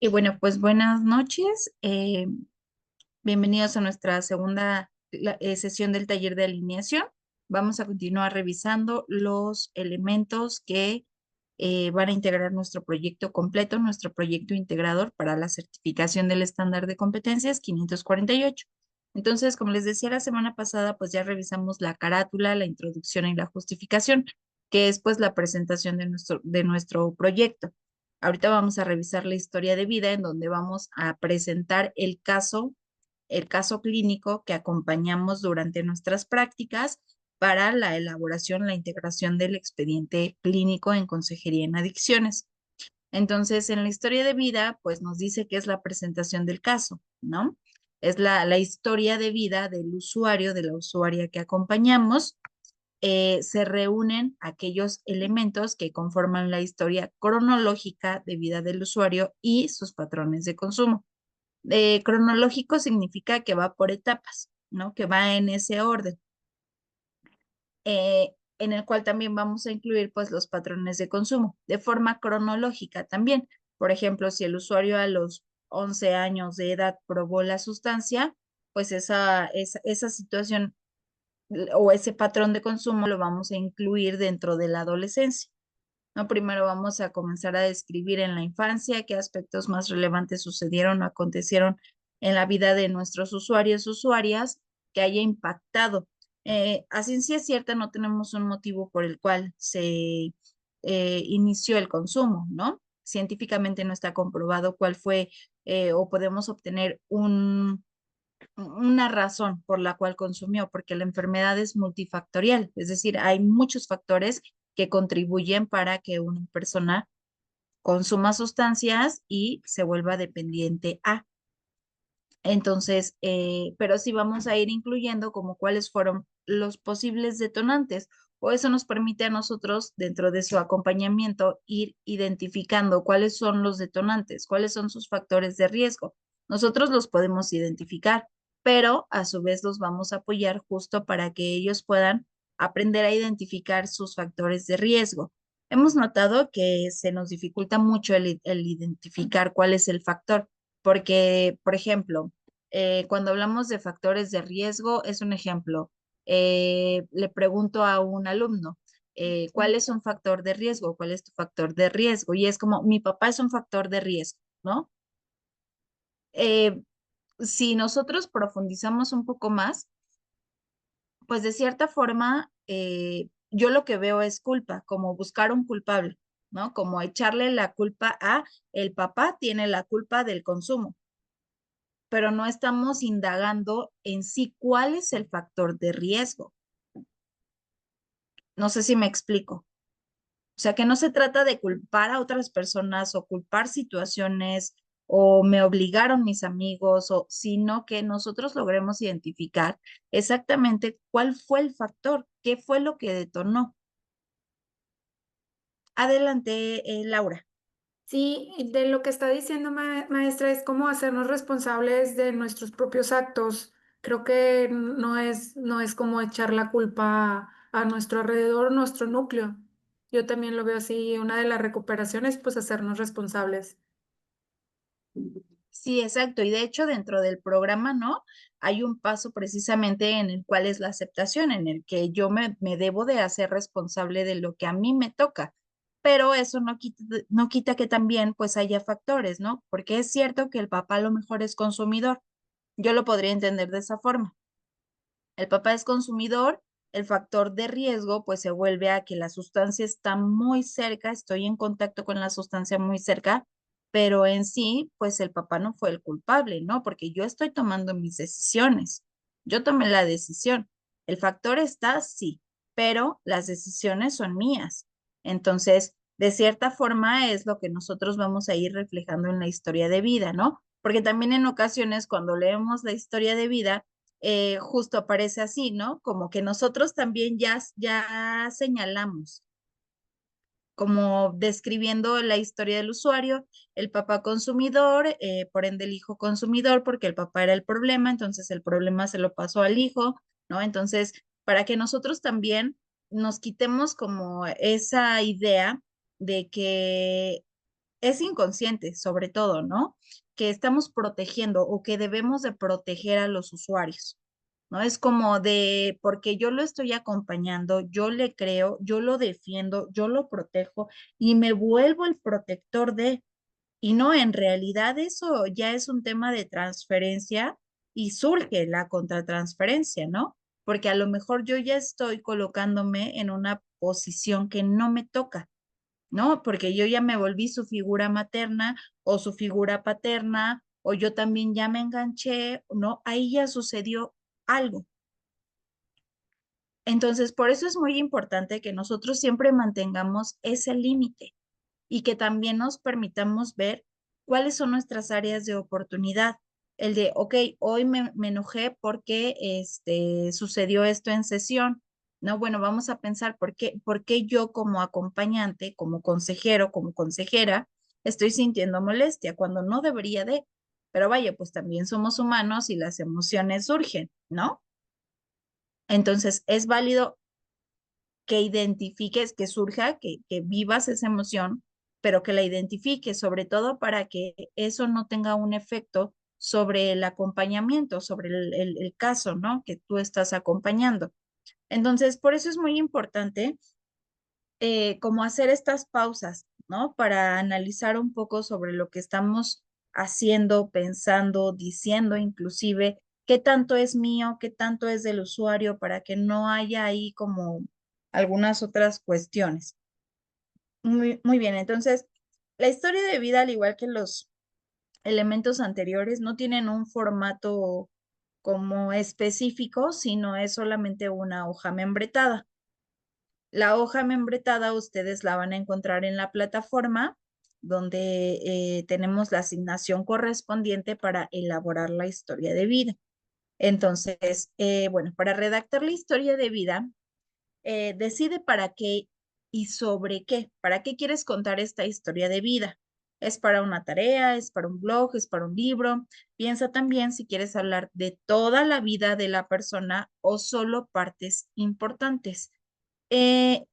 Y bueno, pues buenas noches. Bienvenidos a nuestra segunda sesión del taller de alineación. Vamos a continuar revisando los elementos que van a integrar nuestro proyecto completo, nuestro proyecto integrador para la certificación del estándar de competencias 548. Entonces, como les decía la semana pasada, pues ya revisamos la carátula, la introducción y la justificación, que es pues la presentación de nuestro proyecto. Ahorita vamos a revisar la historia de vida en donde vamos a presentar el caso clínico que acompañamos durante nuestras prácticas para la elaboración, la integración del expediente clínico en consejería en adicciones. Entonces, en la historia de vida, pues nos dice que es la presentación del caso, ¿no? Es la historia de vida del usuario, de la usuaria que acompañamos. Se reúnen aquellos elementos que conforman la historia cronológica de vida del usuario y sus patrones de consumo. Cronológico significa que va por etapas, ¿no? Que va en ese orden, en el cual también vamos a incluir pues los patrones de consumo de forma cronológica también. Por ejemplo, si el usuario a los 11 años de edad probó la sustancia, pues esa situación o ese patrón de consumo lo vamos a incluir dentro de la adolescencia, ¿no? Primero vamos a comenzar a describir en la infancia qué aspectos más relevantes sucedieron o acontecieron en la vida de nuestros usuarios, usuarias, que haya impactado. A ciencia cierta no tenemos un motivo por el cual se inició el consumo, ¿no? Científicamente no está comprobado cuál fue o podemos obtener una razón por la cual consumió, porque la enfermedad es multifactorial, es decir, hay muchos factores que contribuyen para que una persona consuma sustancias y se vuelva dependiente a. Entonces, pero sí vamos a ir incluyendo como cuáles fueron los posibles detonantes, o eso nos permite a nosotros, dentro de su acompañamiento, ir identificando cuáles son los detonantes, cuáles son sus factores de riesgo. Nosotros los podemos identificar, pero a su vez los vamos a apoyar justo para que ellos puedan aprender a identificar sus factores de riesgo. Hemos notado que se nos dificulta mucho el identificar cuál es el factor, porque, por ejemplo, cuando hablamos de factores de riesgo, es un ejemplo. Le pregunto a un alumno, ¿cuál es un factor de riesgo? ¿Cuál es tu factor de riesgo? Y es como, mi papá es un factor de riesgo, ¿no? Eh, si nosotros profundizamos un poco más, pues de cierta forma, yo lo que veo es culpa, como buscar un culpable, ¿no? Como echarle la culpa a el papá tiene la culpa del consumo, pero no estamos indagando en sí cuál es el factor de riesgo. No sé si me explico. O sea, que no se trata de culpar a otras personas o culpar situaciones o me obligaron mis amigos, o, sino que nosotros logremos identificar exactamente cuál fue el factor, qué fue lo que detonó. Adelante, Laura. Sí, y de lo que está diciendo maestra es como hacernos responsables de nuestros propios actos. Creo que no es como echar la culpa a nuestro alrededor, nuestro núcleo. Yo también lo veo así. Una de las recuperaciones, pues hacernos responsables. Sí, exacto. Y de hecho, dentro del programa, ¿no? Hay un paso precisamente en el cual es la aceptación, en el que yo me debo de hacer responsable de lo que a mí me toca. Pero eso no quita que también pues haya factores, ¿no? Porque es cierto que el papá a lo mejor es consumidor. Yo lo podría entender de esa forma. El papá es consumidor, el factor de riesgo pues se vuelve a que la sustancia está muy cerca, estoy en contacto con la sustancia muy cerca, pero en sí pues el papá no fue el culpable, ¿no? Porque yo estoy tomando mis decisiones, yo tomé la decisión. El factor está, sí, pero las decisiones son mías. Entonces, de cierta forma es lo que nosotros vamos a ir reflejando en la historia de vida, ¿no? Porque también en ocasiones cuando leemos la historia de vida, justo aparece así, ¿no? Como que nosotros también ya señalamos, como describiendo la historia del usuario, el papá consumidor, por ende el hijo consumidor, porque el papá era el problema, entonces el problema se lo pasó al hijo, ¿no? Entonces, para que nosotros también nos quitemos como esa idea de que es inconsciente, sobre todo, ¿no? Que estamos protegiendo o que debemos de proteger a los usuarios, ¿no? Es como de, porque yo lo estoy acompañando, yo le creo, yo lo defiendo, yo lo protejo y me vuelvo el protector de, y no, en realidad eso ya es un tema de transferencia y surge la contratransferencia, ¿no? Porque a lo mejor yo ya estoy colocándome en una posición que no me toca, ¿no? Porque yo ya me volví su figura materna o su figura paterna, o yo también ya me enganché, ¿no? Ahí ya sucedió algo. Entonces, por eso es muy importante que nosotros siempre mantengamos ese límite y que también nos permitamos ver cuáles son nuestras áreas de oportunidad. El de, ok, hoy me enojé porque sucedió esto en sesión. No, bueno, vamos a pensar por qué yo como acompañante, como consejero, como consejera, estoy sintiendo molestia cuando no debería de. Pero vaya, pues también somos humanos y las emociones surgen, ¿no? Entonces, es válido que identifiques, que surja, que vivas esa emoción, pero que la identifiques, sobre todo para que eso no tenga un efecto sobre el acompañamiento, sobre el caso, ¿no? Que tú estás acompañando. Entonces, por eso es muy importante como hacer estas pausas, ¿no? Para analizar un poco sobre lo que estamos haciendo, pensando, diciendo, inclusive, qué tanto es mío, qué tanto es del usuario, para que no haya ahí como algunas otras cuestiones. Muy bien, entonces, la historia de vida, al igual que los elementos anteriores, no tienen un formato como específico, sino es solamente una hoja membretada. La hoja membretada ustedes la van a encontrar en la plataforma donde tenemos la asignación correspondiente para elaborar la historia de vida. Entonces, bueno, para redactar la historia de vida, decide para qué y sobre qué. ¿Para qué quieres contar esta historia de vida? ¿Es para una tarea? ¿Es para un blog? ¿Es para un libro? Piensa también si quieres hablar de toda la vida de la persona o solo partes importantes. Eh,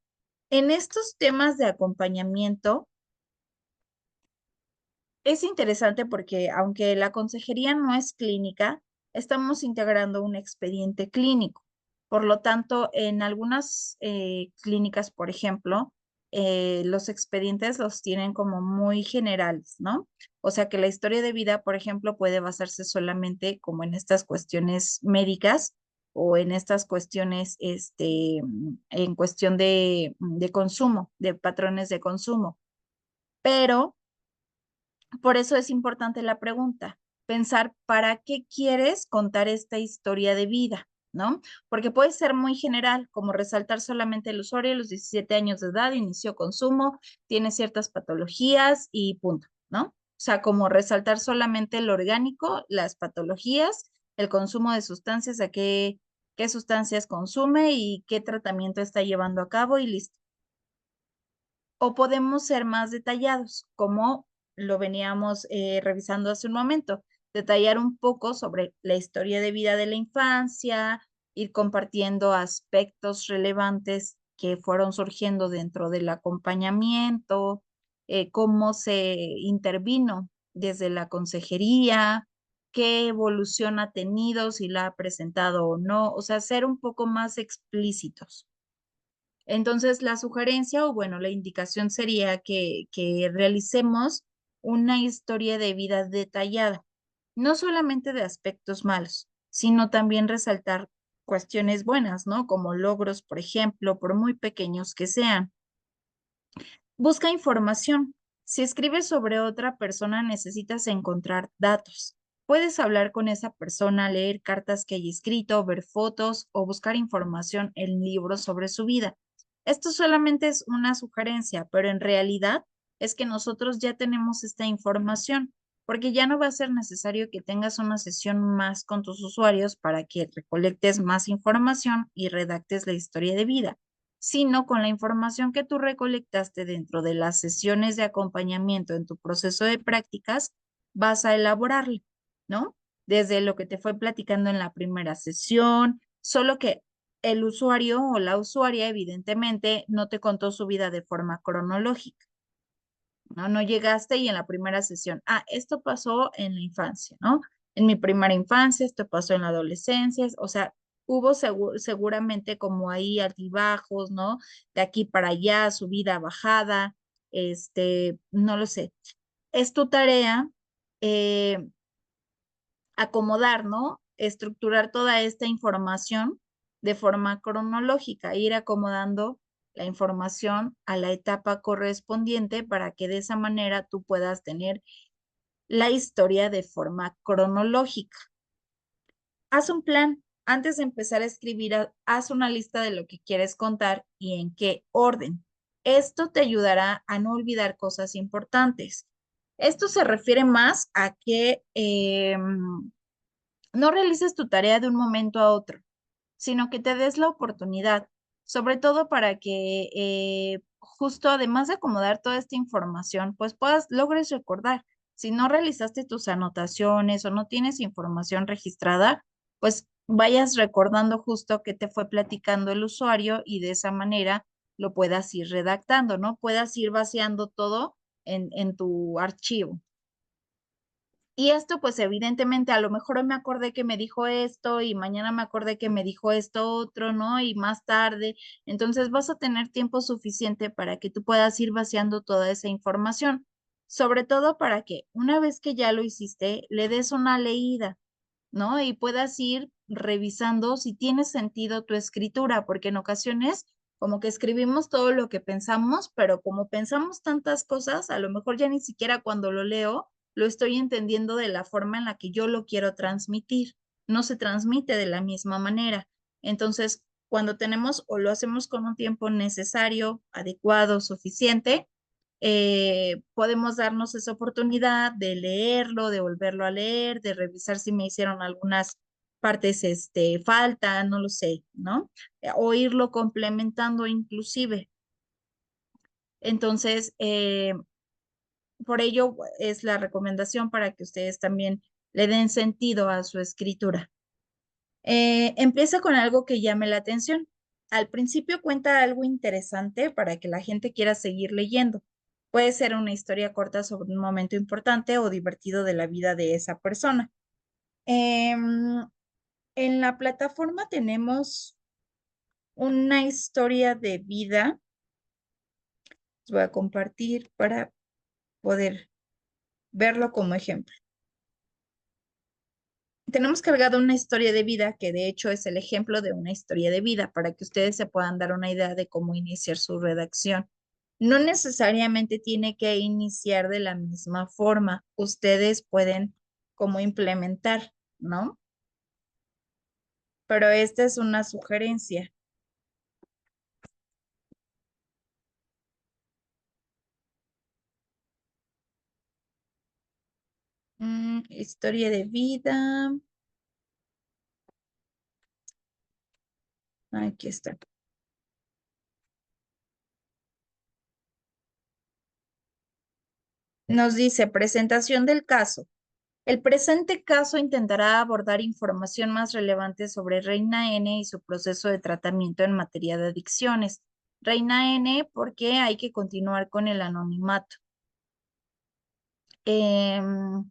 en estos temas de acompañamiento, es interesante porque aunque la consejería no es clínica, estamos integrando un expediente clínico. Por lo tanto, en algunas clínicas, por ejemplo, los expedientes los tienen como muy generales, ¿no? O sea que la historia de vida, por ejemplo, puede basarse solamente como en estas cuestiones médicas o en estas cuestiones, en cuestión de consumo, de patrones de consumo. Pero por eso es importante la pregunta, pensar para qué quieres contar esta historia de vida, ¿no? Porque puede ser muy general, como resaltar solamente el usuario a los 17 años de edad, inició consumo, tiene ciertas patologías y punto, ¿no? O sea, como resaltar solamente el orgánico, las patologías, el consumo de sustancias, a qué sustancias consume y qué tratamiento está llevando a cabo y listo. O podemos ser más detallados, como lo veníamos revisando hace un momento, detallar un poco sobre la historia de vida de la infancia, ir compartiendo aspectos relevantes que fueron surgiendo dentro del acompañamiento, cómo se intervino desde la consejería, qué evolución ha tenido, si la ha presentado o no, o sea, ser un poco más explícitos. Entonces, la sugerencia o bueno, la indicación sería que realicemos una historia de vida detallada, no solamente de aspectos malos, sino también resaltar cuestiones buenas, ¿no? Como logros, por ejemplo, por muy pequeños que sean. Busca información. Si escribes sobre otra persona, necesitas encontrar datos. Puedes hablar con esa persona, leer cartas que haya escrito, ver fotos o buscar información en libros sobre su vida. Esto solamente es una sugerencia, pero en realidad es que nosotros ya tenemos esta información, porque ya no va a ser necesario que tengas una sesión más con tus usuarios para que recolectes más información y redactes la historia de vida, sino con la información que tú recolectaste dentro de las sesiones de acompañamiento en tu proceso de prácticas, vas a elaborarlo, ¿no? Desde lo que te fue platicando en la primera sesión, solo que el usuario o la usuaria evidentemente no te contó su vida de forma cronológica. ¿no? No llegaste y en la primera sesión, esto pasó en la infancia, ¿no? En mi primera infancia, esto pasó en la adolescencia, o sea, hubo seguramente como ahí altibajos, ¿no? De aquí para allá, subida, bajada, no lo sé. Es tu tarea eh, acomodar, ¿no? Estructurar toda esta información de forma cronológica, ir acomodando la información a la etapa correspondiente para que de esa manera tú puedas tener la historia de forma cronológica. Haz un plan. Antes de empezar a escribir, haz una lista de lo que quieres contar y en qué orden. Esto te ayudará a no olvidar cosas importantes. Esto se refiere más a que no realices tu tarea de un momento a otro, sino que te des la oportunidad, sobre todo para que justo además de acomodar toda esta información, pues logres recordar. Si no realizaste tus anotaciones o no tienes información registrada, pues vayas recordando justo qué te fue platicando el usuario y de esa manera lo puedas ir redactando, ¿no? Puedas ir vaciando todo en tu archivo. Y esto, pues evidentemente, a lo mejor hoy me acordé que me dijo esto y mañana me acordé que me dijo esto otro, ¿no? Y más tarde. Entonces vas a tener tiempo suficiente para que tú puedas ir vaciando toda esa información. Sobre todo para que una vez que ya lo hiciste, le des una leída, ¿no? Y puedas ir revisando si tiene sentido tu escritura, porque en ocasiones como que escribimos todo lo que pensamos, pero como pensamos tantas cosas, a lo mejor ya ni siquiera cuando lo leo lo estoy entendiendo de la forma en la que yo lo quiero transmitir. No se transmite de la misma manera. Entonces, cuando tenemos o lo hacemos con un tiempo necesario, adecuado, suficiente, podemos darnos esa oportunidad de leerlo, de volverlo a leer, de revisar si me hicieron algunas partes, falta, no lo sé, ¿no? O irlo complementando inclusive. Entonces, por ello es la recomendación para que ustedes también le den sentido a su escritura. Empieza con algo que llame la atención. Al principio cuenta algo interesante para que la gente quiera seguir leyendo. Puede ser una historia corta sobre un momento importante o divertido de la vida de esa persona. En la plataforma tenemos una historia de vida. Les voy a compartir para poder verlo como ejemplo. Tenemos cargado una historia de vida que de hecho es el ejemplo de una historia de vida para que ustedes se puedan dar una idea de cómo iniciar su redacción. No necesariamente tiene que iniciar de la misma forma. Ustedes pueden como implementar, ¿no? Pero esta es una sugerencia. Historia de vida. Aquí está. Nos dice presentación del caso. El presente caso intentará abordar información más relevante sobre Reina N y su proceso de tratamiento en materia de adicciones. Reina N, porque hay que continuar con el anonimato. Em,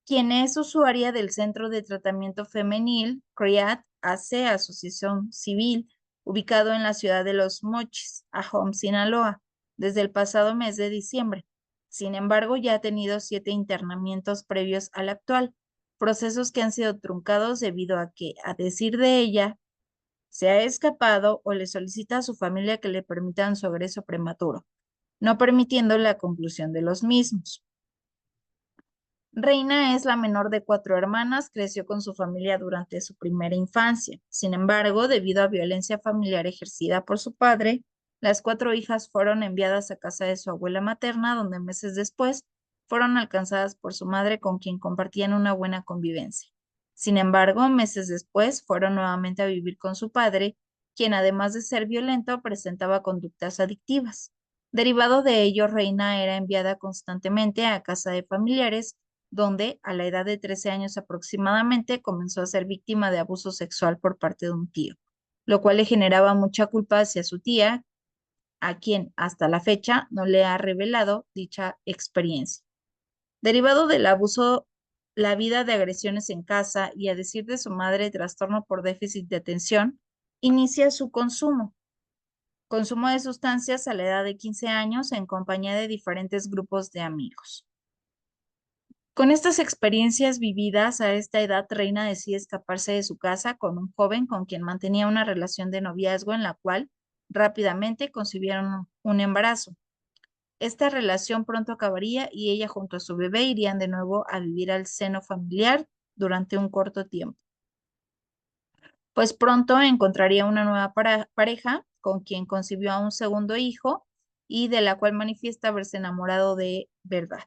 Quien es usuaria del Centro de Tratamiento Femenil, CREAT AC, Asociación Civil, ubicado en la ciudad de Los Mochis, Ahome, Sinaloa, desde el pasado mes de diciembre. Sin embargo, ya ha tenido 7 internamientos previos al actual, procesos que han sido truncados debido a que, a decir de ella, se ha escapado o le solicita a su familia que le permitan su egreso prematuro, no permitiendo la conclusión de los mismos. Reina es la menor de 4 hermanas, creció con su familia durante su primera infancia. Sin embargo, debido a violencia familiar ejercida por su padre, las 4 hijas fueron enviadas a casa de su abuela materna, donde meses después fueron alcanzadas por su madre, con quien compartían una buena convivencia. Sin embargo, meses después fueron nuevamente a vivir con su padre, quien además de ser violento, presentaba conductas adictivas. Derivado de ello, Reina era enviada constantemente a casa de familiares donde a la edad de 13 años aproximadamente comenzó a ser víctima de abuso sexual por parte de un tío, lo cual le generaba mucha culpa hacia su tía, a quien hasta la fecha no le ha revelado dicha experiencia. Derivado del abuso, la vida de agresiones en casa y a decir de su madre, trastorno por déficit de atención, inicia su consumo de sustancias a la edad de 15 años en compañía de diferentes grupos de amigos. Con estas experiencias vividas a esta edad, Reina decide escaparse de su casa con un joven con quien mantenía una relación de noviazgo en la cual rápidamente concibieron un embarazo. Esta relación pronto acabaría y ella junto a su bebé irían de nuevo a vivir al seno familiar durante un corto tiempo. Pues pronto encontraría una nueva pareja con quien concibió a un segundo hijo y de la cual manifiesta haberse enamorado de verdad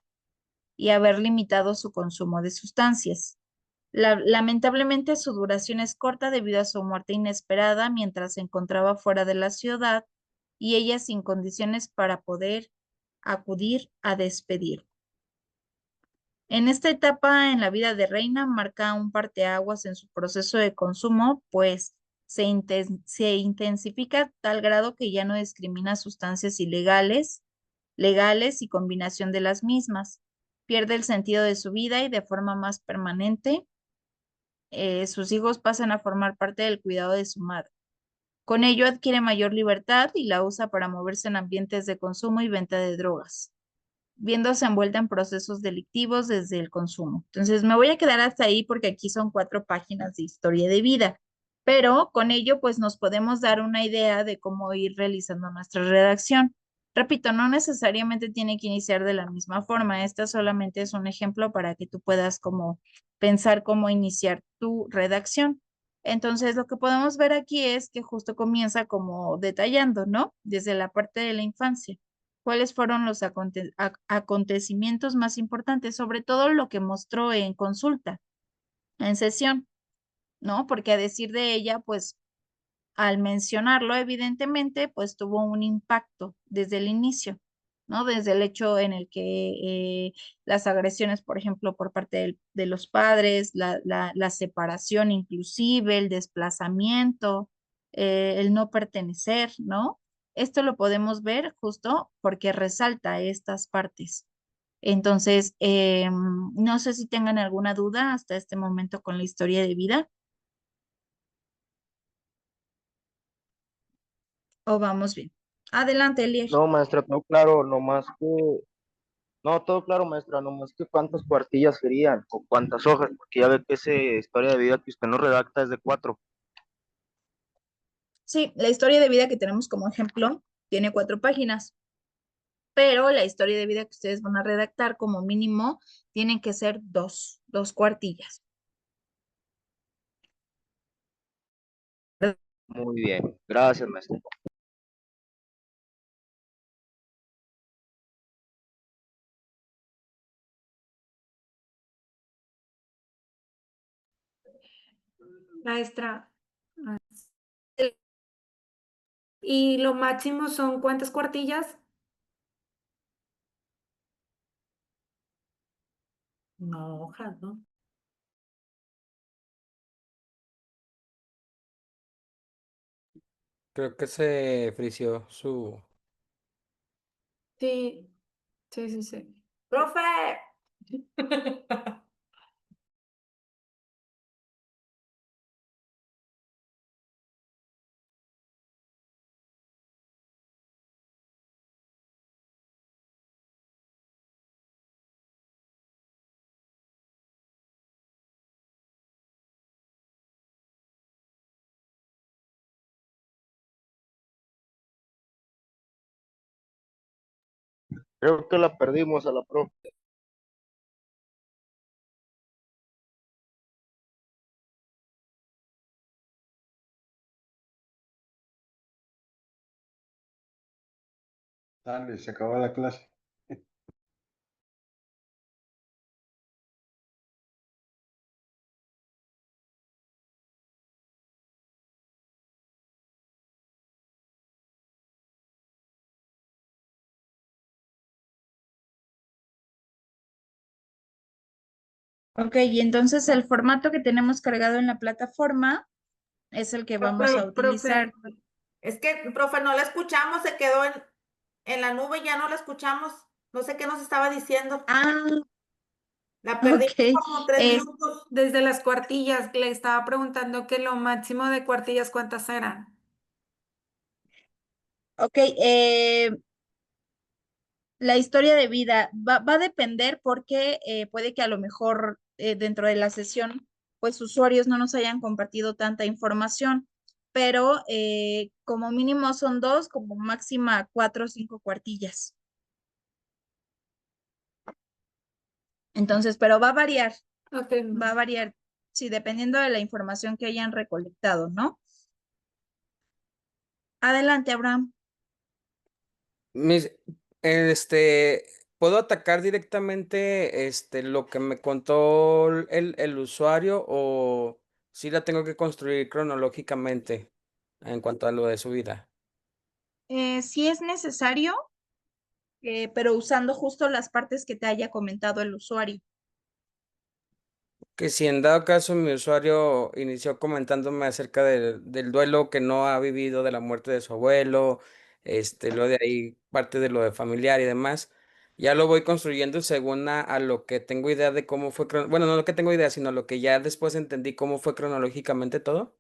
y haber limitado su consumo de sustancias. Lamentablemente su duración es corta debido a su muerte inesperada mientras se encontraba fuera de la ciudad y ella sin condiciones para poder acudir a despedir. En esta etapa en la vida de Reina marca un parteaguas en su proceso de consumo, pues se intensifica a tal grado que ya no discrimina sustancias ilegales, legales y combinación de las mismas. Pierde el sentido de su vida y de forma más permanente, sus hijos pasan a formar parte del cuidado de su madre. Con ello adquiere mayor libertad y la usa para moverse en ambientes de consumo y venta de drogas, viéndose envuelta en procesos delictivos desde el consumo. Entonces, me voy a quedar hasta ahí porque aquí son 4 páginas de historia de vida, pero con ello, pues nos podemos dar una idea de cómo ir realizando nuestra redacción. Repito, no necesariamente tiene que iniciar de la misma forma. Esta solamente es un ejemplo para que tú puedas como pensar cómo iniciar tu redacción. Entonces, lo que podemos ver aquí es que justo comienza como detallando, ¿no? Desde la parte de la infancia cuáles fueron los acontecimientos más importantes, sobre todo lo que mostró en consulta, en sesión, ¿no? Porque a decir de ella, pues al mencionarlo, evidentemente, pues tuvo un impacto desde el inicio, ¿no? Desde el hecho en el que las agresiones, por ejemplo, por parte de los padres, la separación inclusive, el desplazamiento, el no pertenecer, ¿no? Esto lo podemos ver justo porque resalta estas partes. Entonces, no sé si tengan alguna duda hasta este momento con la historia de vida o vamos bien. Adelante, Elier. No, maestra, todo claro, nomás que, no, todo claro, maestra, nomás que cuántas cuartillas serían o cuántas hojas, porque ya ve que esa historia de vida que usted nos redacta es de 4. Sí, la historia de vida que tenemos como ejemplo tiene 4 páginas, pero la historia de vida que ustedes van a redactar como mínimo tienen que ser dos cuartillas. Muy bien, gracias, maestra. Maestra. ¿Y lo máximo son cuántas cuartillas? No, hojas, ¿no? Creo que se frició su... Sí, sí, sí, sí. ¡Profe! Creo que la perdimos a la profe. Dale, se acabó la clase. Ok, y entonces el formato que tenemos cargado en la plataforma es el que vamos a Profe, utilizar. Es que, profe, no la escuchamos, se quedó en la nube, ya no la escuchamos. No sé qué nos estaba diciendo. Ah, La perdimos ok. como 3 Es, minutos. Desde las cuartillas, le estaba preguntando que lo máximo de cuartillas, ¿cuántas eran? ok, la historia de vida va a depender porque puede que a lo mejor dentro de la sesión, pues usuarios no nos hayan compartido tanta información, pero como mínimo son 2, como máxima 4 o 5 cuartillas. Entonces, pero Ok. va a variar, sí, dependiendo de la información que hayan recolectado, ¿no? Adelante, Abraham. Mis, este, ¿puedo atacar directamente lo que me contó el usuario o si la tengo que construir cronológicamente en cuanto a lo de su vida? Si es necesario, pero usando justo las partes que te haya comentado el usuario. Que si en dado caso mi usuario inició comentándome acerca del duelo que no ha vivido de la muerte de su abuelo, lo de ahí parte de lo de familiar y demás, ya lo voy construyendo según a lo que tengo idea de cómo fue, bueno, no lo que tengo idea, sino lo que ya después entendí cómo fue cronológicamente todo.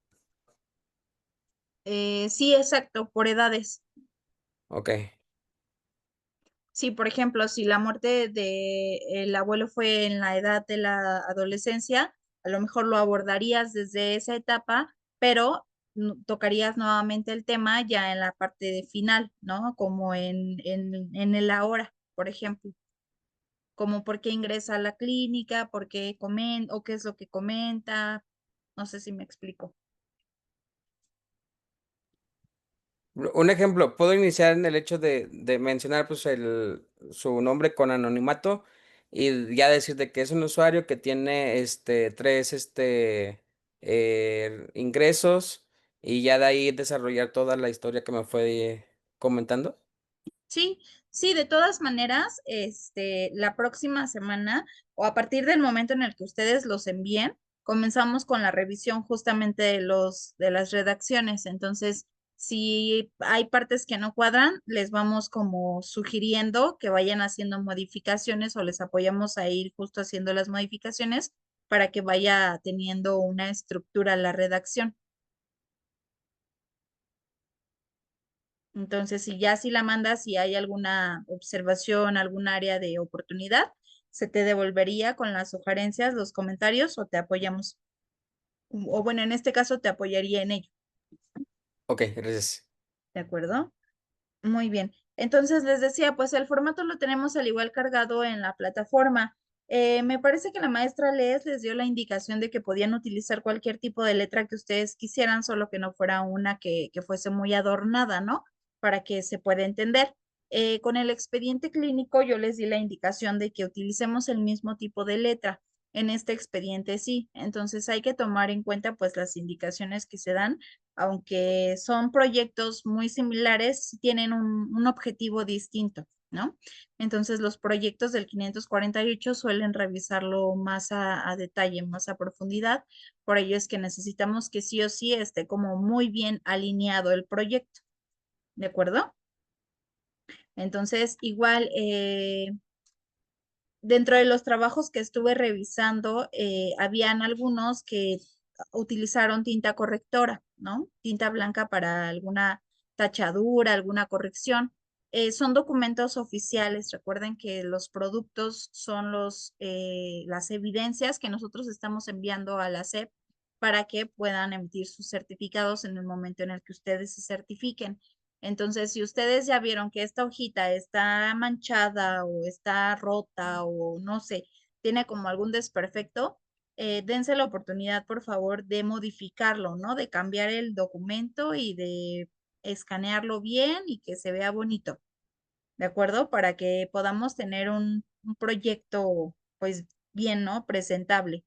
Sí, exacto, por edades. Ok. Sí, por ejemplo, si la muerte de el abuelo fue en la edad de la adolescencia, a lo mejor lo abordarías desde esa etapa, pero tocarías nuevamente el tema ya en la parte de final, ¿no? Como en el ahora, por ejemplo, como por qué ingresa a la clínica, por qué comenta o qué es lo que comenta, no sé si me explico. Un ejemplo, puedo iniciar en el hecho de mencionar pues su nombre con anonimato y ya decir de que es un usuario que tiene tres ingresos y ya de ahí desarrollar toda la historia que me fue comentando. Sí, sí, de todas maneras, la próxima semana o a partir del momento en el que ustedes los envíen, comenzamos con la revisión justamente de las redacciones. Entonces, si hay partes que no cuadran, les vamos como sugiriendo que vayan haciendo modificaciones o les apoyamos a ir justo haciendo las modificaciones para que vaya teniendo una estructura la redacción. Entonces, si la mandas, si hay alguna observación, algún área de oportunidad, se te devolvería con las sugerencias, los comentarios o te apoyamos. O bueno, en este caso te apoyaría en ello, Ok, gracias. ¿de acuerdo? Muy bien. Entonces les decía, pues el formato lo tenemos al igual cargado en la plataforma. Me parece que la maestra les dio la indicación de que podían utilizar cualquier tipo de letra que ustedes quisieran, solo que no fuera una que fuese muy adornada, ¿no? Para que se pueda entender. Con el expediente clínico yo les di la indicación de que utilicemos el mismo tipo de letra. En este expediente sí. Entonces hay que tomar en cuenta pues las indicaciones que se dan aunque son proyectos muy similares, sí tienen un objetivo distinto, ¿no? Entonces, los proyectos del 548 suelen revisarlo más a detalle, más a profundidad. Por ello es que necesitamos que sí o sí esté como muy bien alineado el proyecto, ¿de acuerdo? Entonces, igual, dentro de los trabajos que estuve revisando, habían algunos que utilizaron tinta correctora, ¿no? Tinta blanca para alguna tachadura, alguna corrección. Son documentos oficiales. Recuerden que los productos son las evidencias que nosotros estamos enviando a la SEP para que puedan emitir sus certificados en el momento en el que ustedes se certifiquen. Entonces, si ustedes ya vieron que esta hojita está manchada o está rota o no sé, tiene como algún desperfecto, dense la oportunidad, por favor, de modificarlo, ¿no? De cambiar el documento y de escanearlo bien y que se vea bonito, ¿de acuerdo? Para que podamos tener un proyecto, pues, bien, ¿no? Presentable.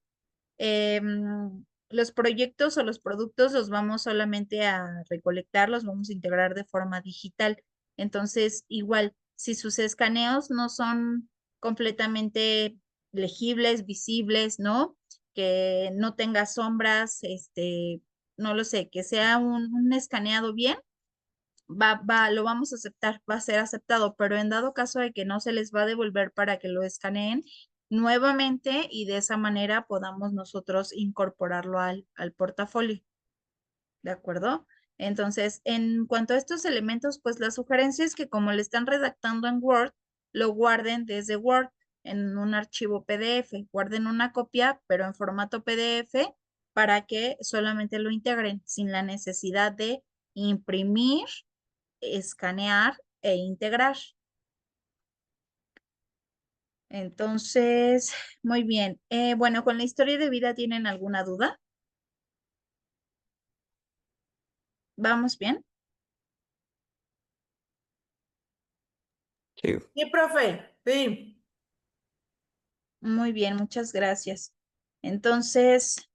Los proyectos o los productos los vamos solamente a recolectar, los vamos a integrar de forma digital. Entonces, igual, si sus escaneos no son completamente legibles, visibles, ¿no? Que no tenga sombras, no lo sé, que sea un escaneado bien, lo vamos a aceptar, va a ser aceptado, pero en dado caso de que no se les va a devolver para que lo escaneen nuevamente y de esa manera podamos nosotros incorporarlo al portafolio. ¿De acuerdo? Entonces, en cuanto a estos elementos, pues la sugerencia es que como le están redactando en Word, lo guarden desde Word en un archivo PDF. Guarden una copia, pero en formato PDF para que solamente lo integren sin la necesidad de imprimir, escanear e integrar. Entonces, muy bien. Bueno, con la historia de vida, ¿tienen alguna duda? ¿Vamos bien? Sí. Sí, profe, sí. Muy bien, muchas gracias. Entonces,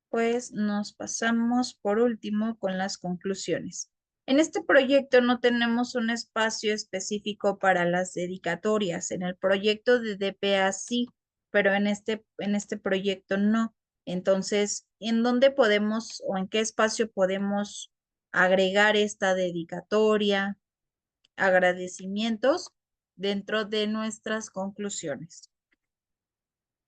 pues nos pasamos por último con las conclusiones. En este proyecto no tenemos un espacio específico para las dedicatorias. En el proyecto de DPA sí, pero en este proyecto no. Entonces, ¿en dónde podemos o en qué espacio podemos agregar esta dedicatoria, agradecimientos dentro de nuestras conclusiones?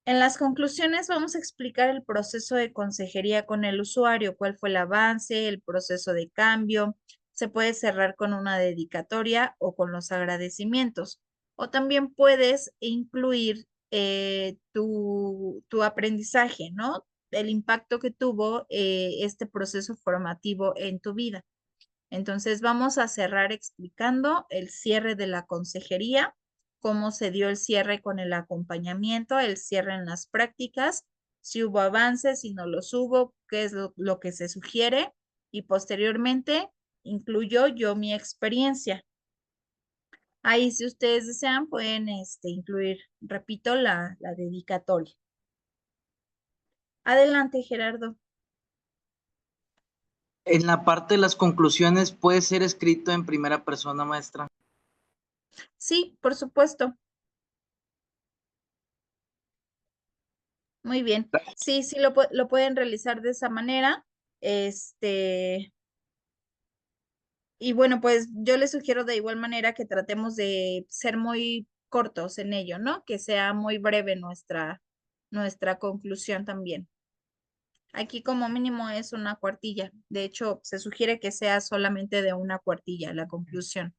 En las conclusiones vamos a explicar el proceso de consejería con el usuario, cuál fue el avance, el proceso de cambio. Se puede cerrar con una dedicatoria o con los agradecimientos. O también puedes incluir tu aprendizaje, ¿no? El impacto que tuvo este proceso formativo en tu vida. Entonces vamos a cerrar explicando el cierre de la consejería, cómo se dio el cierre con el acompañamiento, el cierre en las prácticas, si hubo avances, si no los hubo, qué es lo que se sugiere y posteriormente incluyo yo mi experiencia. Ahí si ustedes desean pueden incluir, repito, la dedicatoria. Adelante, Gerardo. En la parte de las conclusiones puede ser escrito en primera persona, maestra. Sí, por supuesto. Muy bien. Sí, sí, lo pueden realizar de esa manera. Y bueno, pues yo les sugiero de igual manera que tratemos de ser muy cortos en ello, ¿no? Que sea muy breve nuestra conclusión también. Aquí como mínimo es una cuartilla. De hecho, se sugiere que sea solamente de una cuartilla la conclusión.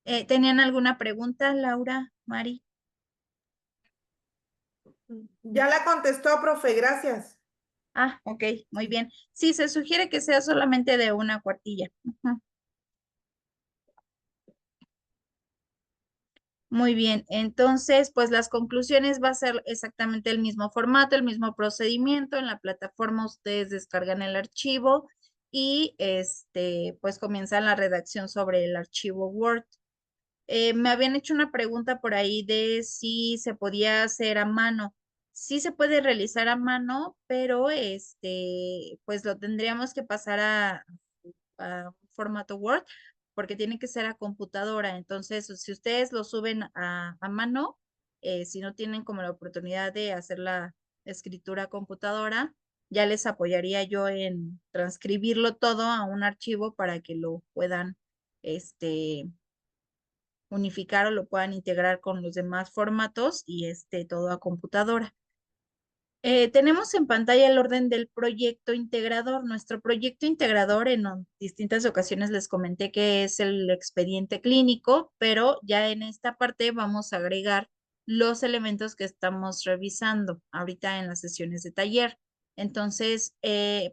¿Tenían alguna pregunta, Laura, Mari? Ya la contestó, profe, gracias. Ah, ok, muy bien. Sí, se sugiere que sea solamente de una cuartilla. Ujú. Muy bien, entonces, pues las conclusiones va a ser exactamente el mismo formato, el mismo procedimiento. En la plataforma ustedes descargan el archivo y pues comienzan la redacción sobre el archivo Word. Me habían hecho una pregunta por ahí de si se podía hacer a mano. Sí se puede realizar a mano, pero pues lo tendríamos que pasar a un formato Word porque tiene que ser a computadora. Entonces, si ustedes lo suben a mano, si no tienen como la oportunidad de hacer la escritura a computadora, ya les apoyaría yo en transcribirlo todo a un archivo para que lo puedan, unificar o lo puedan integrar con los demás formatos y todo a computadora. Tenemos en pantalla el orden del proyecto integrador. Nuestro proyecto integrador en distintas ocasiones les comenté que es el expediente clínico, pero ya en esta parte vamos a agregar los elementos que estamos revisando ahorita en las sesiones de taller. Entonces,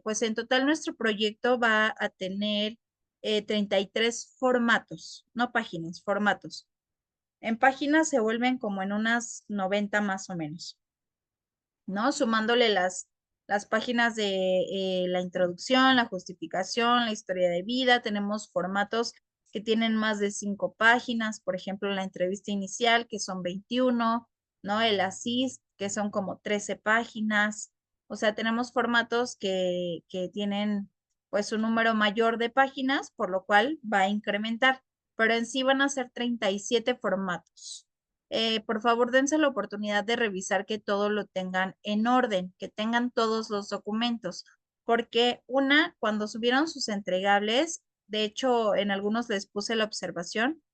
pues en total nuestro proyecto va a tener 33 formatos, no páginas, formatos. En páginas se vuelven como en unas 90 más o menos, ¿no? Sumándole las páginas de la introducción, la justificación, la historia de vida. Tenemos formatos que tienen más de 5 páginas, por ejemplo, la entrevista inicial, que son 21, ¿no? El assist, que son como 13 páginas. O sea, tenemos formatos que tienen pues un número mayor de páginas, por lo cual va a incrementar, pero en sí van a ser 37 formatos. Por favor, dense la oportunidad de revisar que todo lo tengan en orden, que tengan todos los documentos, porque cuando subieron sus entregables, de hecho, en algunos les puse la observación,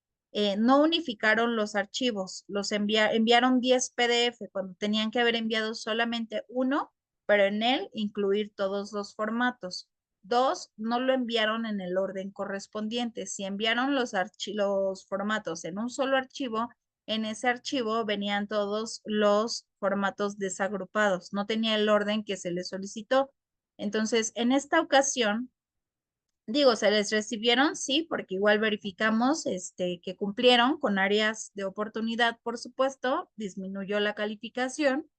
no unificaron los archivos, enviaron 10 PDF cuando tenían que haber enviado solamente uno, pero en él incluir todos los formatos. 2, no lo enviaron en el orden correspondiente. Si enviaron los formatos en un solo archivo, en ese archivo venían todos los formatos desagrupados, no tenía el orden que se les solicitó. Entonces, en esta ocasión, digo, se les recibieron, sí, porque igual verificamos que cumplieron con áreas de oportunidad, por supuesto, disminuyó la calificación,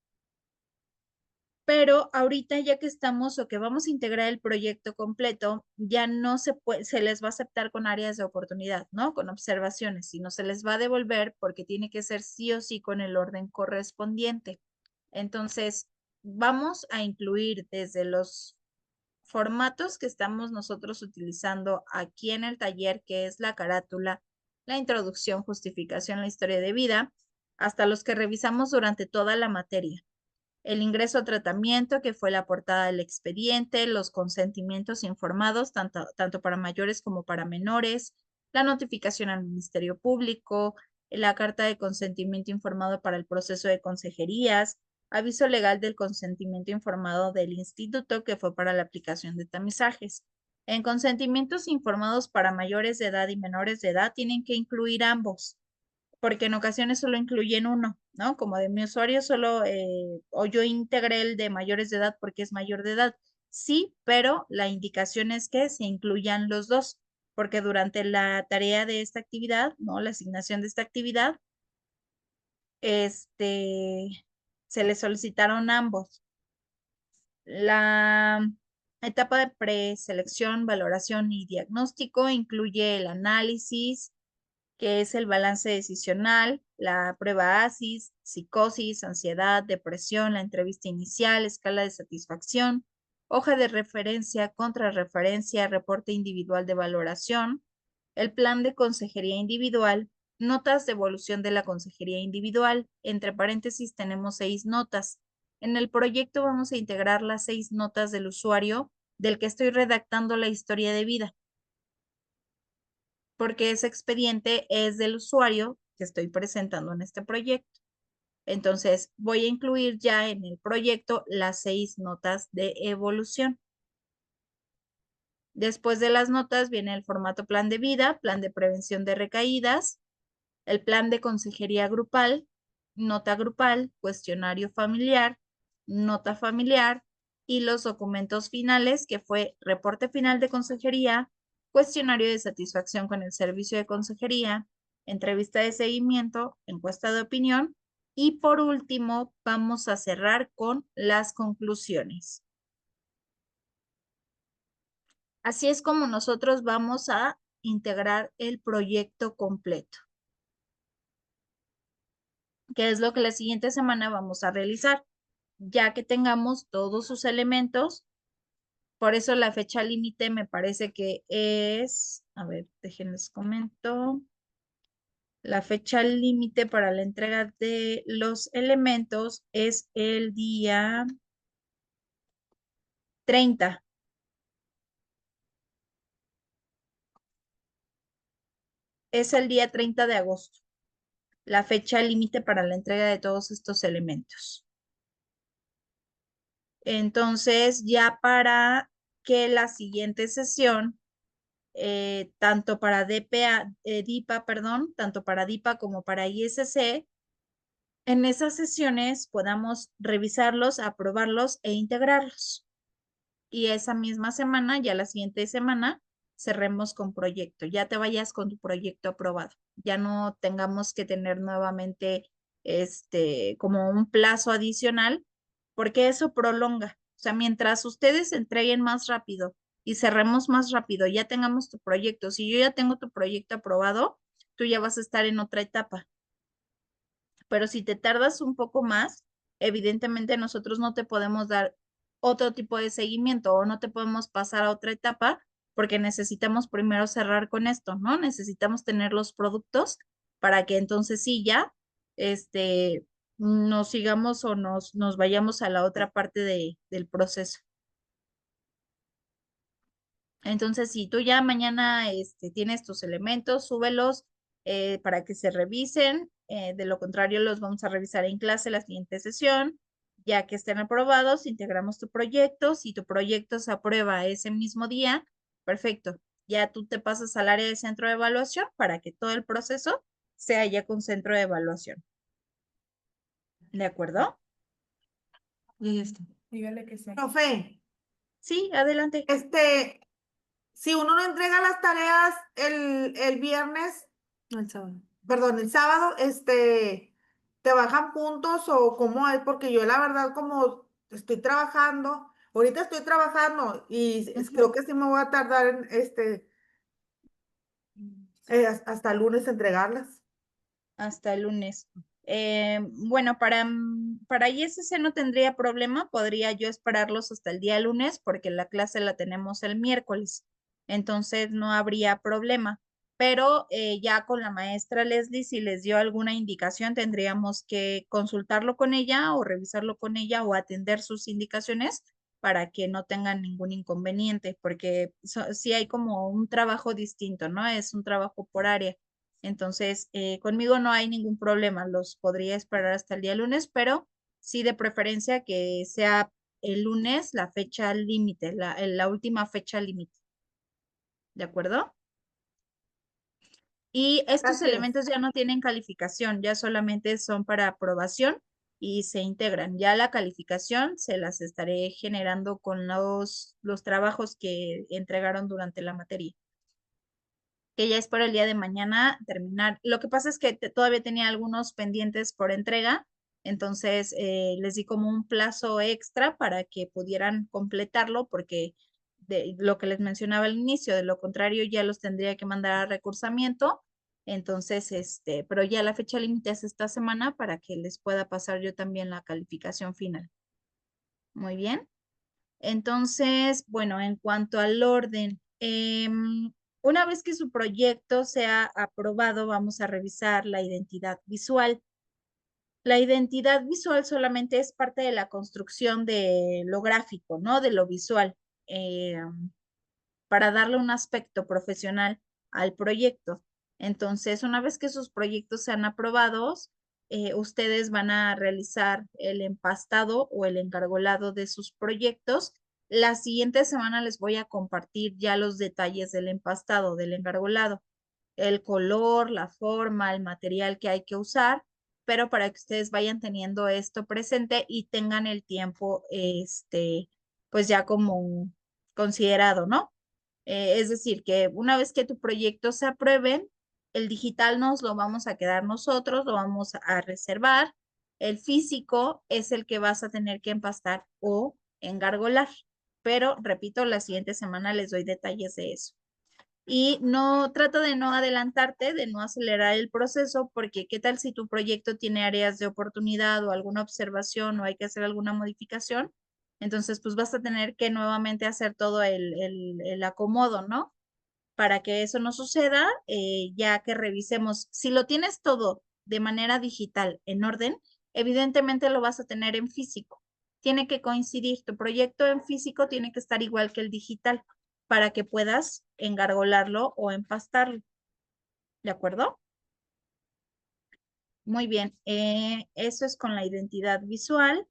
pero ahorita ya que estamos o que vamos a integrar el proyecto completo, ya no se les va a aceptar con áreas de oportunidad, ¿no? Con observaciones, sino se les va a devolver porque tiene que ser sí o sí con el orden correspondiente. Entonces, vamos a incluir desde los formatos que estamos nosotros utilizando aquí en el taller, que es la carátula, la introducción, justificación, la historia de vida, hasta los que revisamos durante toda la materia. El ingreso a tratamiento, que fue la portada del expediente, los consentimientos informados, tanto para mayores como para menores, la notificación al Ministerio Público, la carta de consentimiento informado para el proceso de consejerías, aviso legal del consentimiento informado del instituto, que fue para la aplicación de tamizajes. En consentimientos informados para mayores de edad y menores de edad tienen que incluir ambos, porque en ocasiones solo incluyen uno, ¿no? Como de mi usuario solo, o yo integré el de mayores de edad porque es mayor de edad. Sí, pero la indicación es que se incluyan los dos, porque durante la tarea de esta actividad, ¿no? La asignación de esta actividad, se le solicitaron ambos. La etapa de preselección, valoración y diagnóstico incluye el análisis, que es el balance decisional, la prueba ASIS, psicosis, ansiedad, depresión, la entrevista inicial, escala de satisfacción, hoja de referencia, contrarreferencia, reporte individual de valoración, el plan de consejería individual, notas de evolución de la consejería individual. Entre paréntesis tenemos 6 notas. En el proyecto vamos a integrar las 6 notas del usuario del que estoy redactando la historia de vida, porque ese expediente es del usuario que estoy presentando en este proyecto. Entonces, voy a incluir ya en el proyecto las 6 notas de evolución. Después de las notas viene el formato plan de vida, plan de prevención de recaídas, el plan de consejería grupal, nota grupal, cuestionario familiar, nota familiar y los documentos finales, que fue reporte final de consejería, cuestionario de satisfacción con el servicio de consejería, entrevista de seguimiento, encuesta de opinión y por último vamos a cerrar con las conclusiones. Así es como nosotros vamos a integrar el proyecto completo, que es lo que la siguiente semana vamos a realizar, ya que tengamos todos sus elementos. Por eso la fecha límite me parece que es, a ver, déjenles comento. La fecha límite para la entrega de los elementos es el día 30. Es el día 30 de agosto, la fecha límite para la entrega de todos estos elementos. Entonces, ya para que la siguiente sesión, tanto para DIPA, tanto para DIPA como para ISC, en esas sesiones podamos revisarlos, aprobarlos e integrarlos. Y esa misma semana, ya la siguiente semana, cerremos con proyecto. Ya te vayas con tu proyecto aprobado. Ya no tengamos que tener nuevamente como un plazo adicional, porque eso prolonga. O sea, mientras ustedes entreguen más rápido y cerremos más rápido, ya tengamos tu proyecto. Si yo ya tengo tu proyecto aprobado, tú ya vas a estar en otra etapa. Pero si te tardas un poco más, evidentemente nosotros no te podemos dar otro tipo de seguimiento o no te podemos pasar a otra etapa porque necesitamos primero cerrar con esto, ¿no? Necesitamos tener los productos para que entonces sí ya, nos sigamos o nos vayamos a la otra parte del proceso. Entonces, si tú ya mañana tienes tus elementos, súbelos para que se revisen. De lo contrario, los vamos a revisar en clase la siguiente sesión. Ya que estén aprobados, integramos tu proyecto. Si tu proyecto se aprueba ese mismo día, perfecto. Ya tú te pasas al área de centro de evaluación para que todo el proceso sea ya con centro de evaluación. ¿De acuerdo? Y esto. Dígale que sí. Profe, Sí, adelante. si uno no entrega las tareas el viernes, No, el sábado. perdón, el sábado, ¿te bajan puntos o cómo es? Porque yo la verdad como estoy trabajando, ahorita estoy trabajando y creo que sí me voy a tardar en hasta el lunes entregarlas. Hasta el lunes. Bueno, para ISC no tendría problema, podría yo esperarlos hasta el día lunes porque la clase la tenemos el miércoles, entonces no habría problema. Pero ya con la maestra Leslie, si les dio alguna indicación, tendríamos que consultarlo con ella o revisarlo con ella o atender sus indicaciones para que no tengan ningún inconveniente, porque sí hay como un trabajo distinto, ¿no? Es un trabajo por área. Entonces, conmigo no hay ningún problema, los podría esperar hasta el día lunes, pero sí de preferencia que sea el lunes la fecha límite, la última fecha límite. ¿De acuerdo? Y estos Gracias. elementos ya no tienen calificación, ya solamente son para aprobación y se integran. Ya la calificación se las estaré generando con los trabajos que entregaron durante la materia, que ya espero el día de mañana terminar. Lo que pasa es que todavía tenía algunos pendientes por entrega, entonces les di como un plazo extra para que pudieran completarlo, porque de lo que les mencionaba al inicio, de lo contrario ya los tendría que mandar a recursamiento. Entonces, pero ya la fecha límite es esta semana para que les pueda pasar yo también la calificación final. Muy bien. Entonces, bueno, en cuanto al orden, una vez que su proyecto sea aprobado, vamos a revisar la identidad visual. La identidad visual solamente es parte de la construcción de lo gráfico, ¿no? De lo visual, eh, para darle un aspecto profesional al proyecto. Entonces, una vez que sus proyectos sean aprobados, ustedes van a realizar el empastado o el engargolado de sus proyectos. La siguiente semana les voy a compartir ya los detalles del empastado, del engargolado, el color, la forma, el material que hay que usar, pero para que ustedes vayan teniendo esto presente y tengan el tiempo, pues ya como considerado, ¿no? Es decir, que una vez que tu proyecto se apruebe, el digital nos lo vamos a quedar nosotros, lo vamos a reservar. El físico es el que vas a tener que empastar o engargolar. Pero, repito, la siguiente semana les doy detalles de eso. Y no trata de no adelantarte, de no acelerar el proceso, porque qué tal si tu proyecto tiene áreas de oportunidad o alguna observación o hay que hacer alguna modificación. Entonces, pues vas a tener que nuevamente hacer todo el acomodo, ¿no? Para que eso no suceda, ya que revisemos, si lo tienes todo de manera digital en orden, evidentemente lo vas a tener en físico. Tiene que coincidir, tu proyecto en físico tiene que estar igual que el digital para que puedas engargolarlo o empastarlo. ¿De acuerdo? Muy bien, eso es con la identidad visual.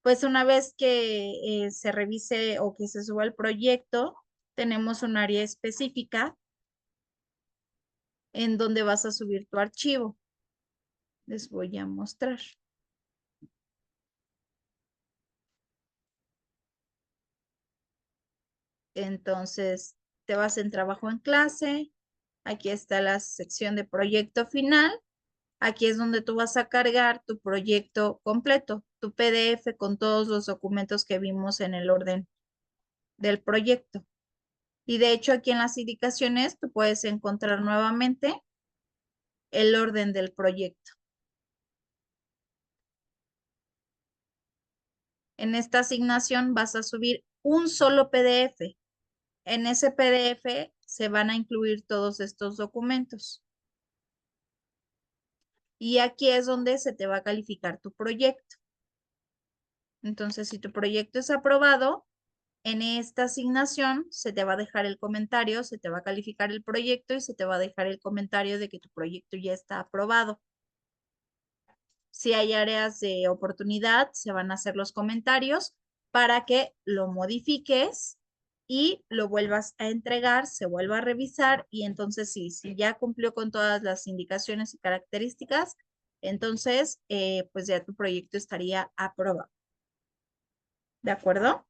Pues una vez que se revise o que se suba el proyecto, tenemos un área específica en donde vas a subir tu archivo. Les voy a mostrar. Entonces, te vas en trabajo en clase. Aquí está la sección de proyecto final. Aquí es donde tú vas a cargar tu proyecto completo, tu PDF con todos los documentos que vimos en el orden del proyecto. Y de hecho, aquí en las indicaciones tú puedes encontrar nuevamente el orden del proyecto. En esta asignación vas a subir un solo PDF. En ese PDF se van a incluir todos estos documentos. Y aquí es donde se te va a calificar tu proyecto. Entonces, si tu proyecto es aprobado, En esta asignación se te va a dejar el comentario, se te va a calificar el proyecto y se te va a dejar el comentario de que tu proyecto ya está aprobado. Si hay áreas de oportunidad, se van a hacer los comentarios para que lo modifiques y lo vuelvas a entregar, se vuelva a revisar y entonces si ya cumplió con todas las indicaciones y características, entonces pues ya tu proyecto estaría aprobado. ¿De acuerdo?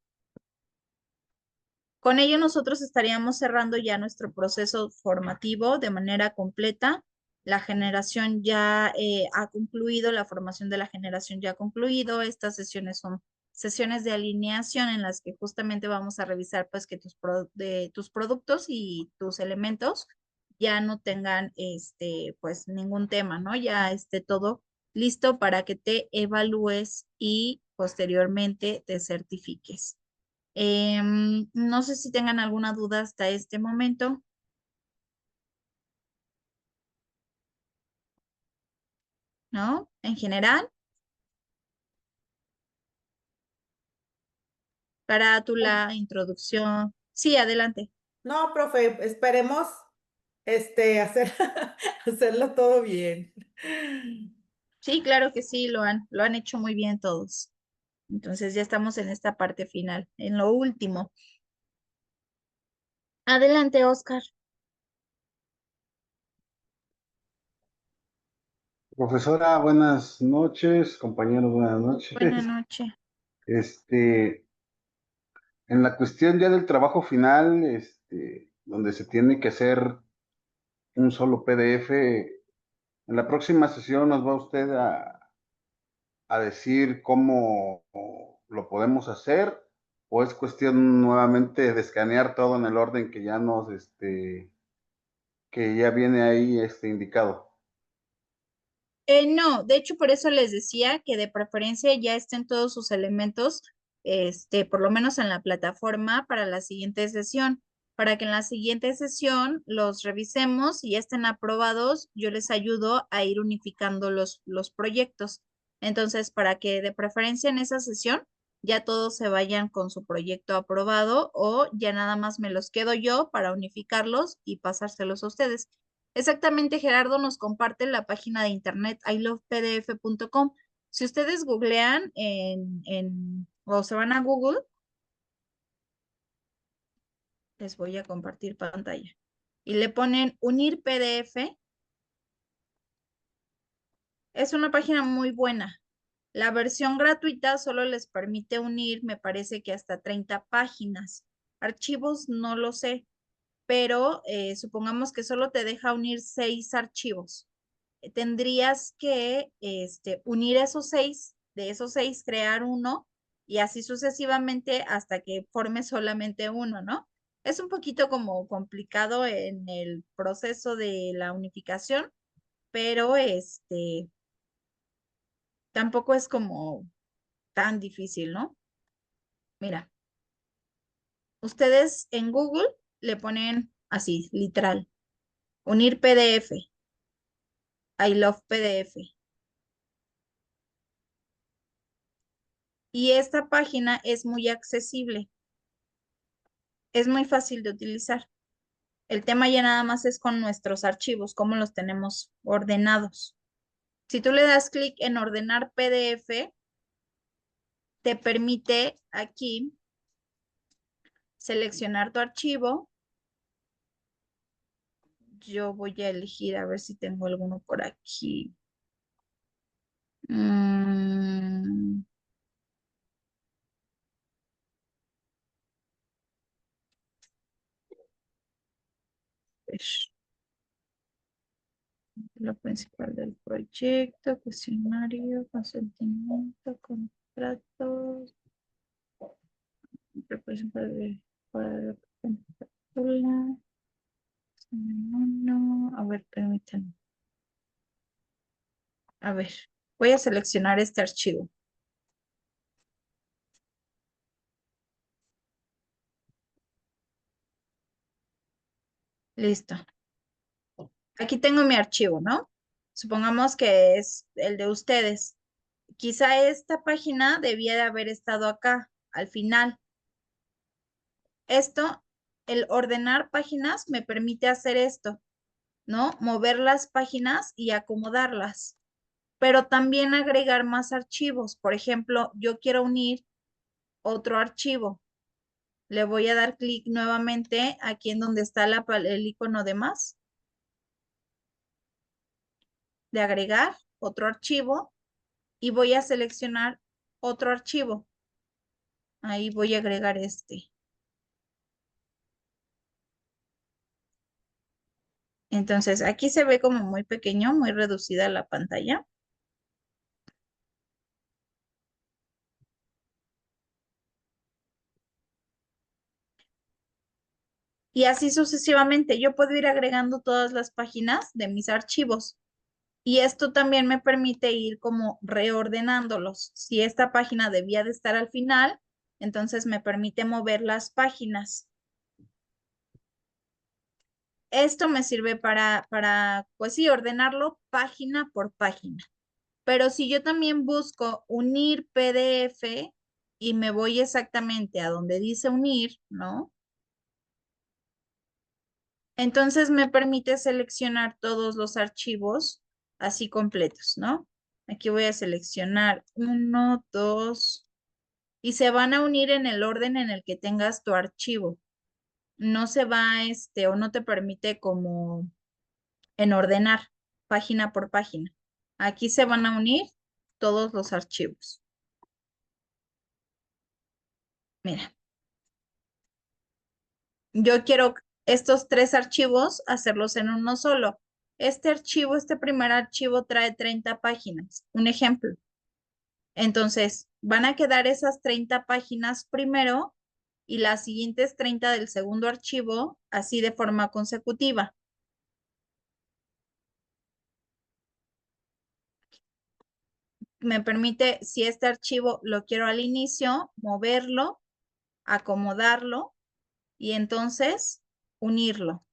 Con ello nosotros estaríamos cerrando ya nuestro proceso formativo de manera completa. La generación ya ha concluido, la formación de la generación ya ha concluido. Estas sesiones son sesiones de alineación en las que justamente vamos a revisar pues que tus productos y tus elementos ya no tengan pues ningún tema, ¿no? Ya esté todo listo para que te evalúes y posteriormente te certifiques. No sé si tengan alguna duda hasta este momento. ¿No? En general, carátula, introducción. Sí, adelante. No, profe, esperemos hacer, hacerlo todo bien. Sí, claro que sí, lo han hecho muy bien todos. Entonces ya estamos en esta parte final, en lo último. Adelante, Oscar. Profesora, buenas noches, compañeros, buenas Buenas noches. noches. Este, en la cuestión ya del trabajo final, donde se tiene que hacer un solo PDF, en la próxima sesión nos va usted a decir cómo lo podemos hacer, o es cuestión nuevamente de escanear todo en el orden que ya que ya viene ahí, indicado. No, de hecho por eso les decía que de preferencia ya estén todos sus elementos, por lo menos en la plataforma para la siguiente sesión, para que en la siguiente sesión los revisemos y ya estén aprobados, yo les ayudo a ir unificando los proyectos. Entonces, para que de preferencia en esa sesión ya todos se vayan con su proyecto aprobado o ya nada más me los quedo yo para unificarlos y pasárselos a ustedes. Exactamente, Gerardo nos comparte la página de internet ilovepdf.com. Si ustedes googlean o se van a Google, les voy a compartir pantalla, y le ponen unir PDF, es una página muy buena. La versión gratuita solo les permite unir, me parece que hasta 30 páginas. Archivos no lo sé, pero supongamos que solo te deja unir 6 archivos. Tendrías que unir esos 6, de esos 6 crear uno y así sucesivamente hasta que forme solamente uno, ¿no? Es un poquito como complicado en el proceso de la unificación, pero tampoco es como tan difícil, ¿no? Mira, ustedes en Google le ponen así, literal, unir PDF, I love PDF. Y esta página es muy accesible, es muy fácil de utilizar. El tema ya nada más es con nuestros archivos, cómo los tenemos ordenados. Si tú le das clic en ordenar PDF, te permite aquí seleccionar tu archivo. Yo voy a elegir a ver si tengo alguno por aquí. Mm, pues, lo principal del proyecto, cuestionario, consentimiento, contratos, preparación para la no, a ver, permítanme. A ver, voy a seleccionar este archivo. Listo. Aquí tengo mi archivo, ¿no? Supongamos que es el de ustedes. Quizá esta página debía de haber estado acá, al final. Esto, el ordenar páginas me permite hacer esto, ¿no? Mover las páginas y acomodarlas, pero también agregar más archivos. Por ejemplo, yo quiero unir otro archivo. Le voy a dar clic nuevamente aquí en donde está el icono de más, de agregar otro archivo, y voy a seleccionar otro archivo. Ahí voy a agregar este. Entonces, aquí se ve como muy pequeño, muy reducida la pantalla. Y así sucesivamente, yo puedo ir agregando todas las páginas de mis archivos. Y esto también me permite ir como reordenándolos. Si esta página debía de estar al final, entonces me permite mover las páginas. Esto me sirve pues sí, ordenarlo página por página. Pero si yo también busco unir PDF y me voy exactamente a donde dice unir, ¿no? Entonces me permite seleccionar todos los archivos así completos, ¿no? Aquí voy a seleccionar 1, 2, y se van a unir en el orden en el que tengas tu archivo. No se va, o no te permite como en ordenar página por página. Aquí se van a unir todos los archivos. Mira, yo quiero estos 3 archivos hacerlos en uno solo. Este primer archivo trae 30 páginas. Un ejemplo. Entonces, van a quedar esas 30 páginas primero y las siguientes 30 del segundo archivo, así de forma consecutiva. Me permite, si este archivo lo quiero al inicio, moverlo, acomodarlo y entonces unirlo.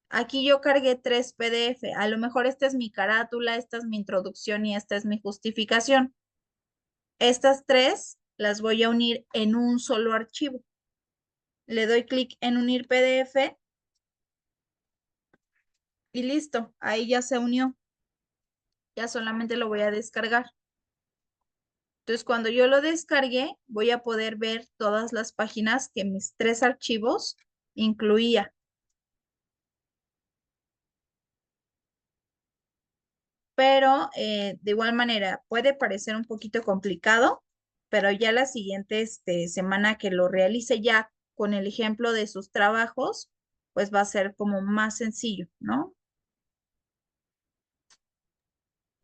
Aquí yo cargué 3 PDF. A lo mejor esta es mi carátula, esta es mi introducción y esta es mi justificación. Estas 3 las voy a unir en un solo archivo. Le doy clic en unir PDF y listo. Ahí ya se unió. Ya solamente lo voy a descargar. Entonces, cuando yo lo descargue, voy a poder ver todas las páginas que mis 3 archivos incluía. Pero de igual manera puede parecer un poquito complicado, pero ya la siguiente semana que lo realice ya con el ejemplo de sus trabajos, pues va a ser como más sencillo, ¿no?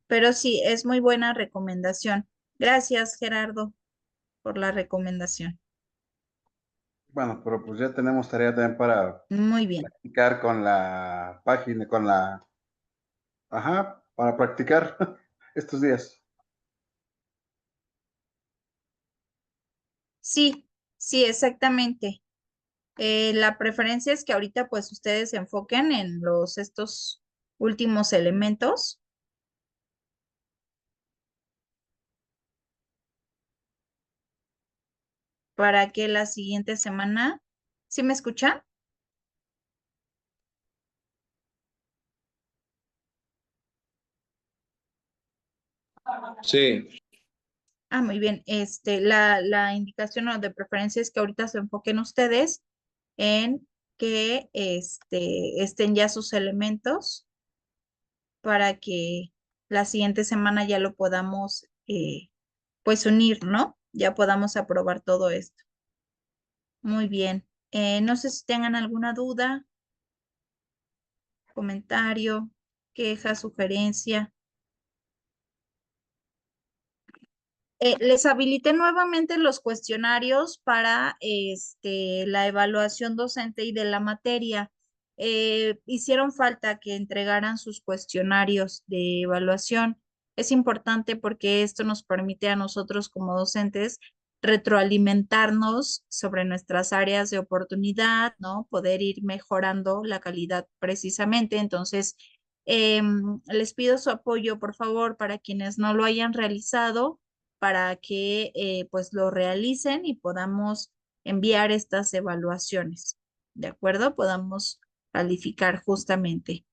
Pero sí, es muy buena recomendación. Gracias, Gerardo, por la recomendación. Bueno, pero pues ya tenemos tarea también para Muy bien. practicar con la página, para practicar estos días. Sí, sí, exactamente. La preferencia es que ahorita pues ustedes se enfoquen en estos últimos elementos para que la siguiente semana, ¿sí me escuchan? Sí. Ah, muy bien. La indicación o de preferencia es que ahorita se enfoquen ustedes en que estén ya sus elementos para que la siguiente semana ya lo podamos pues unir, ¿no? Ya podamos aprobar todo esto. Muy bien. No sé si tengan alguna duda, comentario, queja, sugerencia. Les habilité nuevamente los cuestionarios para la evaluación docente y de la materia. Hicieron falta que entregaran sus cuestionarios de evaluación. Es importante porque esto nos permite a nosotros como docentes retroalimentarnos sobre nuestras áreas de oportunidad, ¿no? Poder ir mejorando la calidad precisamente. Entonces, les pido su apoyo, por favor, para quienes no lo hayan realizado para que pues lo realicen y podamos enviar estas evaluaciones, ¿de acuerdo? Podamos calificar justamente.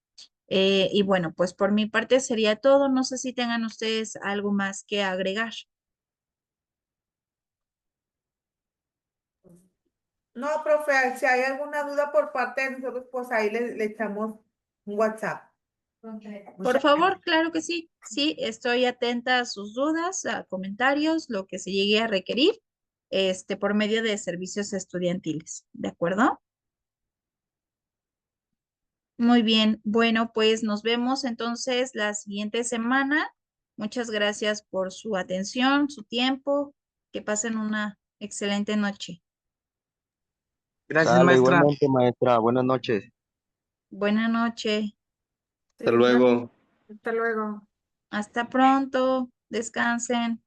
Y bueno, pues por mi parte sería todo. No sé si tengan ustedes algo más que agregar. No, profe, si hay alguna duda por parte de nosotros, pues ahí le echamos un WhatsApp. Por favor, claro que sí. Sí, estoy atenta a sus dudas, a comentarios, lo que se llegue a requerir, por medio de servicios estudiantiles. ¿De acuerdo? Muy bien. Bueno, pues nos vemos entonces la siguiente semana. Muchas gracias por su atención, su tiempo. Que pasen una excelente noche. Gracias, Sale, maestra. igualmente, maestra. Buenas noches. Buena noche. Sí, Hasta luego. Hasta luego. Hasta pronto. Descansen.